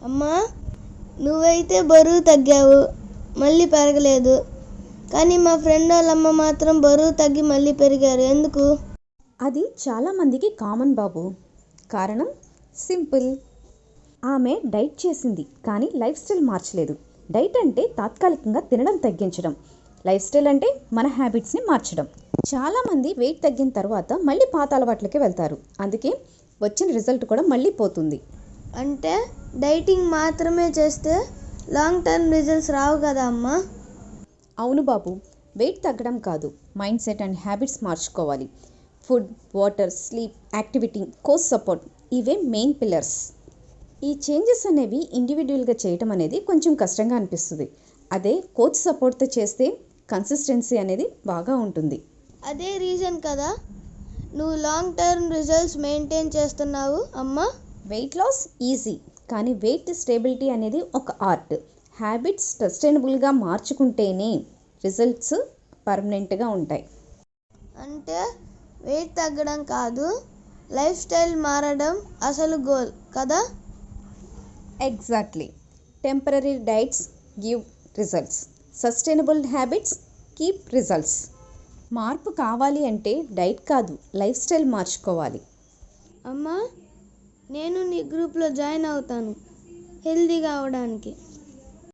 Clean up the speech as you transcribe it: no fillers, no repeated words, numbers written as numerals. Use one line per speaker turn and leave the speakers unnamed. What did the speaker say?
అమ్మా, నువ్వైతే బరువు తగ్గావు, మళ్ళీ పెరగలేదు. కానీ మా ఫ్రెండ్ వాళ్ళ అమ్మ మాత్రం బరువు తగ్గి మళ్ళీ పెరిగారు. ఎందుకు?
అది చాలామందికి కామన్ బాబు. కారణం సింపుల్. ఆమె డైట్ చేసింది కానీ లైఫ్ స్టైల్ మార్చలేదు. డైట్ అంటే తాత్కాలికంగా తినడం తగ్గించడం, లైఫ్ స్టైల్ అంటే మన హ్యాబిట్స్ని మార్చడం. చాలామంది వెయిట్ తగ్గిన తర్వాత మళ్ళీ పాత అలవాట్లకి వెళ్తారు. అందుకే వచ్చిన రిజల్ట్ కూడా మళ్ళీ పోతుంది.
అంటే డైటింగ్ మాత్రమే చేస్తే లాంగ్ టర్మ్ రిజల్ట్స్ రావు కదా అమ్మా?
అవును బాబు, వెయిట్ తగ్గడం కాదు, మైండ్ సెట్ అండ్ హ్యాబిట్స్ మార్చుకోవాలి. Food, water, sleep, activity, coach support, ఇవే మెయిన్ పిల్లర్స్. ఈ చేంజెస్ అనేవి ఇండివిజువల్గా చేయటం అనేది కొంచెం కష్టంగా అనిపిస్తుంది. అదే కోచ్ సపోర్ట్తో చేస్తే కన్సిస్టెన్సీ అనేది బాగా ఉంటుంది.
అదే రీజన్ కదా నువ్వు లాంగ్ టర్మ్ రిజల్ట్స్ మెయింటైన్ చేస్తున్నావు అమ్మా.
వెయిట్ లాస్ ఈజీ, కానీ వెయిట్ స్టేబిలిటీ అనేది ఒక ఆర్ట్. హ్యాబిట్స్ సస్టైనబుల్గా మార్చుకుంటేనే రిజల్ట్స్ పర్మనెంట్గా ఉంటాయి.
అంటే వెయిట్ తగ్గడం కాదు, లైఫ్ స్టైల్ మారడం అసలు గోల్ కదా?
Exactly. Temporary diets give results, sustainable habits keep results. మార్పు కావాలి అంటే డైట్ కాదు, లైఫ్ స్టైల్ మార్చుకోవాలి.
అమ్మా, నేను నీ గ్రూప్లో జాయిన్ అవుతాను హెల్తీగా అవడానికి.